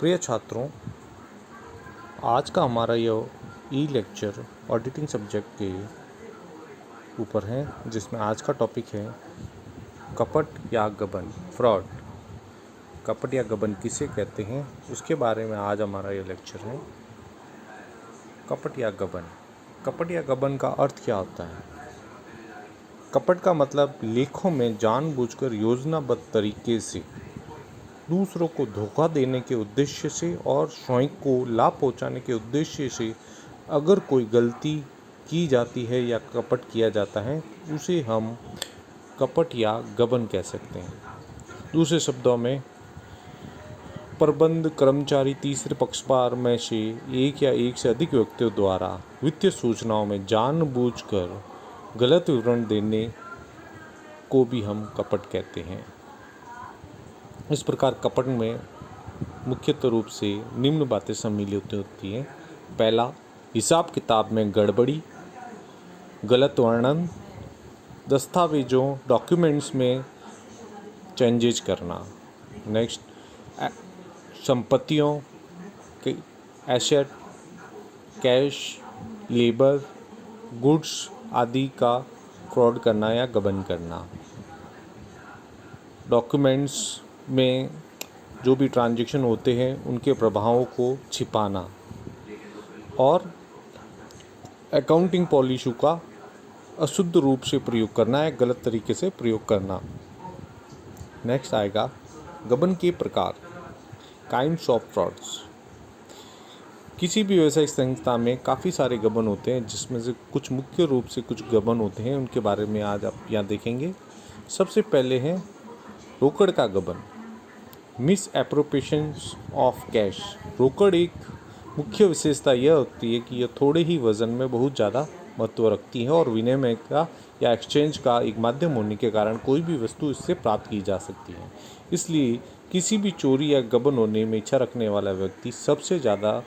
प्रिय छात्रों, आज का हमारा यह ई लेक्चर ऑडिटिंग सब्जेक्ट के ऊपर है, जिसमें आज का टॉपिक है कपट या गबन, फ्रॉड। कपट या गबन किसे कहते हैं, उसके बारे में आज हमारा यह लेक्चर है। कपट या गबन। कपट या गबन का अर्थ क्या होता है? कपट का मतलब लेखों में जानबूझकर योजनाबद्ध तरीके से दूसरों को धोखा देने के उद्देश्य से और स्वयं को लाभ पहुंचाने के उद्देश्य से अगर कोई गलती की जाती है या कपट किया जाता है, उसे हम कपट या गबन कह सकते हैं। दूसरे शब्दों में, प्रबंध कर्मचारी तीसरे पक्षकार में से एक या एक से अधिक व्यक्तियों द्वारा वित्तीय सूचनाओं में जानबूझकर गलत विवरण देने को भी हम कपट कहते हैं। इस प्रकार कपट में मुख्यतः रूप से निम्न बातें सम्मिलित होती हैं। पहला, हिसाब किताब में गड़बड़ी, गलत वर्णन, दस्तावेजों डॉक्यूमेंट्स में चेंजेज करना। नेक्स्ट, संपत्तियों के एसेट, कैश, लेबर, गुड्स आदि का फ्रॉड करना या गबन करना। डॉक्यूमेंट्स में जो भी ट्रांजैक्शन होते हैं उनके प्रभावों को छिपाना और अकाउंटिंग पॉलिसी का अशुद्ध रूप से प्रयोग करना या गलत तरीके से प्रयोग करना। नेक्स्ट आएगा गबन के प्रकार, काइंड्स ऑफ फ्रॉड्स। किसी भी व्यावसायिक संस्था में काफ़ी सारे गबन होते हैं, जिसमें से कुछ मुख्य रूप से कुछ गबन होते हैं, उनके बारे में आज आप यहाँ देखेंगे। सबसे पहले है रोकड़ का गबन, मिस एप्रोप्रिएशन ऑफ कैश। रोकड़ एक मुख्य विशेषता यह होती है कि यह थोड़े ही वजन में बहुत ज़्यादा महत्व रखती है और विनिमय का या एक्सचेंज का एक माध्यम होने के कारण कोई भी वस्तु इससे प्राप्त की जा सकती है। इसलिए किसी भी चोरी या गबन होने में इच्छा रखने वाला व्यक्ति सबसे ज़्यादा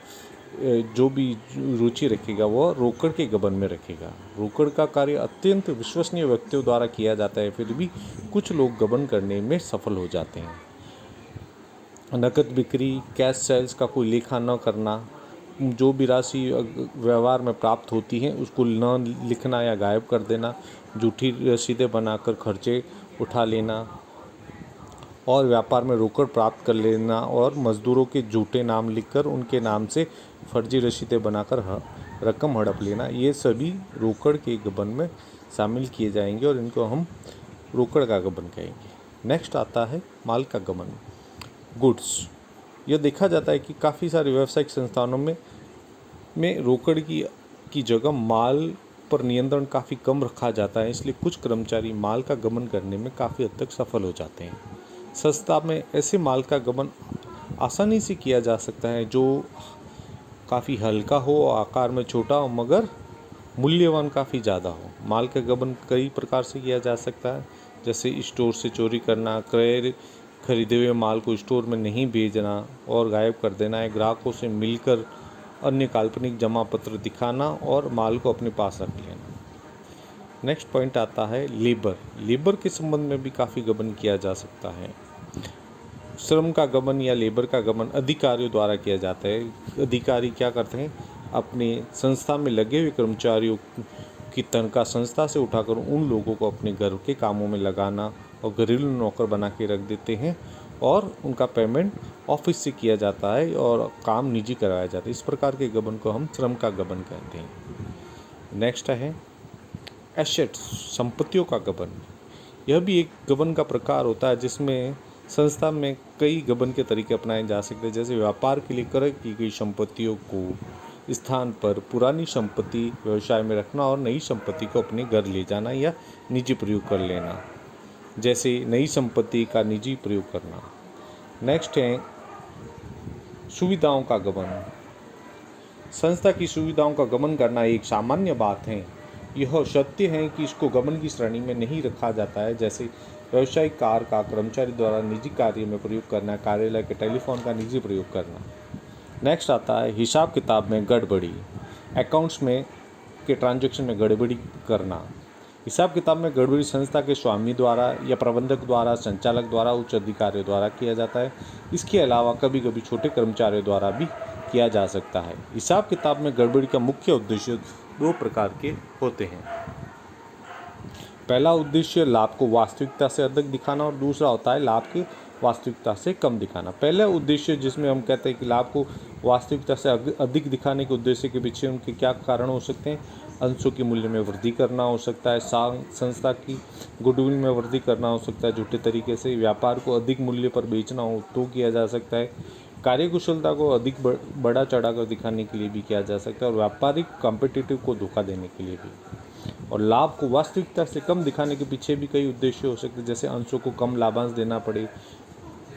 जो भी रुचि रखेगा वह रोकड़ के गबन में रखेगा। रोकड़ का कार्य अत्यंत विश्वसनीय व्यक्तियों द्वारा किया जाता है, फिर भी कुछ लोग गबन करने में सफल हो जाते हैं। नकद बिक्री, कैश सेल्स का कोई लेखा न करना, जो भी राशि व्यवहार में प्राप्त होती है उसको न लिखना या गायब कर देना, झूठी रसीदें बनाकर खर्चे उठा लेना और व्यापार में रोकड़ प्राप्त कर लेना और मजदूरों के झूठे नाम लिखकर उनके नाम से फर्जी रसीदें बनाकर रकम हड़प लेना, ये सभी रोकड़ के गबन में शामिल किए जाएंगे और इनको हम रोकड़ का गबन कहेंगे। नेक्स्ट आता है माल का गबन, गुड्स। यह देखा जाता है कि काफ़ी सारे व्यावसायिक संस्थानों में रोकड़ की जगह माल पर नियंत्रण काफ़ी कम रखा जाता है, इसलिए कुछ कर्मचारी माल का गबन करने में काफ़ी हद तक सफल हो जाते हैं। संस्था में ऐसे माल का गबन आसानी से किया जा सकता है जो काफ़ी हल्का हो, आकार में छोटा हो, मगर मूल्यवान काफ़ी ज़्यादा हो। माल का गबन कई प्रकार से किया जा सकता है, जैसे स्टोर से चोरी करना, क्रय खरीदे हुए माल को स्टोर में नहीं भेजना और गायब कर देना है, ग्राहकों से मिलकर अन्य काल्पनिक जमा पत्र दिखाना और माल को अपने पास रख लेना। नेक्स्ट पॉइंट आता है लेबर। लेबर के संबंध में भी काफ़ी गबन किया जा सकता है। श्रम का गबन या लेबर का गबन अधिकारियों द्वारा किया जाता है। अधिकारी क्या करते हैं, अपने संस्था में लगे हुए कर्मचारियों की तनख्वाह संस्था से उठाकर उन लोगों को अपने घर के कामों में लगाना और घरेलू नौकर बना के रख देते हैं और उनका पेमेंट ऑफिस से किया जाता है और काम निजी कराया जाता है। इस प्रकार के गबन को हम श्रम का गबन कहते हैं। नेक्स्ट है एसेट्स, संपत्तियों का गबन। यह भी एक गबन का प्रकार होता है, जिसमें संस्था में कई गबन के तरीके अपनाए जा सकते हैं, जैसे व्यापार के लिए क्रय की गई संपत्तियों को स्थान पर पुरानी संपत्ति व्यवसाय में रखना और नई संपत्ति को अपने घर ले जाना या निजी प्रयोग कर लेना, जैसे नई संपत्ति का निजी प्रयोग करना। नेक्स्ट है सुविधाओं का गबन। संस्था की सुविधाओं का गबन करना एक सामान्य बात है। यह सत्य है कि इसको गबन की श्रेणी में नहीं रखा जाता है, जैसे व्यावसायिक कार का कर्मचारी द्वारा निजी कार्य में प्रयोग करना, कार्यालय के टेलीफोन का निजी प्रयोग करना। नेक्स्ट आता है हिसाब किताब में गड़बड़ी, अकाउंट्स में के ट्रांजैक्शन में गड़बड़ी करना। हिसाब किताब में गड़बड़ी संस्था के स्वामी द्वारा या प्रबंधक द्वारा, संचालक द्वारा, उच्च अधिकारियों द्वारा किया जाता है। इसके अलावा कभी कभी छोटे कर्मचारियों द्वारा भी किया जा सकता है। हिसाब किताब में गड़बड़ी का मुख्य उद्देश्य दो प्रकार के होते हैं। पहला उद्देश्य लाभ को वास्तविकता से अधिक दिखाना और दूसरा होता है लाभ की वास्तविकता से कम दिखाना। पहला उद्देश्य जिसमें हम कहते हैं कि लाभ को वास्तविकता से अधिक दिखाने के उद्देश्य के पीछे उनके क्या कारण हो सकते हैं। अंशों की मूल्य में वृद्धि करना हो सकता है, संस्था की गुडविल में वृद्धि करना हो सकता है, झूठे तरीके से व्यापार को अधिक मूल्य पर बेचना हो तो किया जा सकता है, कार्यकुशलता को अधिक बड़ा चढ़ाकर दिखाने के लिए भी किया जा सकता है, और व्यापारिक कॉम्पिटिटिव को धोखा देने के लिए भी। और लाभ को वास्तविकता से कम दिखाने के पीछे भी कई उद्देश्य हो सकते हैं, जैसे अंशों को कम लाभांश देना पड़े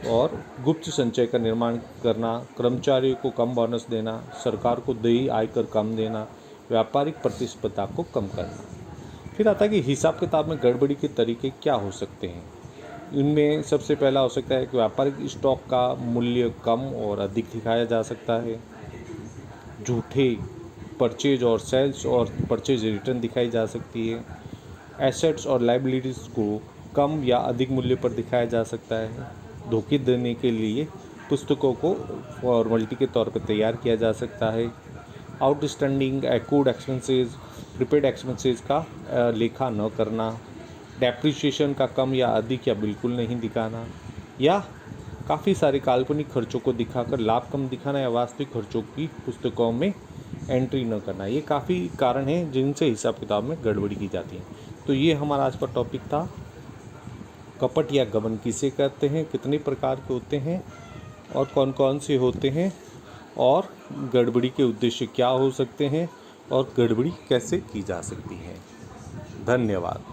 और गुप्त संचय का निर्माण करना, कर्मचारियों को कम बोनस देना, सरकार को देय आयकर कम देना, व्यापारिक प्रतिस्पर्धा को कम करना। फिर आता है कि हिसाब किताब में गड़बड़ी के तरीके क्या हो सकते हैं। इनमें सबसे पहला हो सकता है कि व्यापारिक स्टॉक का मूल्य कम और अधिक दिखाया जा सकता है, झूठे परचेज और सेल्स और परचेज रिटर्न दिखाई जा सकती है, एसेट्स और लाइबिलिटीज़ को कम या अधिक मूल्य पर दिखाया जा सकता है, धोखे देने के लिए पुस्तकों को फॉर्मेलिटी के तौर पर तैयार किया जा सकता है, outstanding accrued expenses, prepaid expenses का लेखा न करना, डेप्रिसिएशन का कम या अधिक या बिल्कुल नहीं दिखाना, या काफ़ी सारे काल्पनिक खर्चों को दिखाकर लाभ कम दिखाना, या वास्तविक खर्चों की पुस्तकों में एंट्री न करना। ये काफ़ी कारण हैं जिनसे हिसाब किताब में गड़बड़ी की जाती है। तो ये हमारा आज का टॉपिक था, कपट या गबन किसे कहते हैं, कितने प्रकार के होते हैं और कौन कौन से होते हैं, और गड़बड़ी के उद्देश्य क्या हो सकते हैं, और गड़बड़ी कैसे की जा सकती है। धन्यवाद।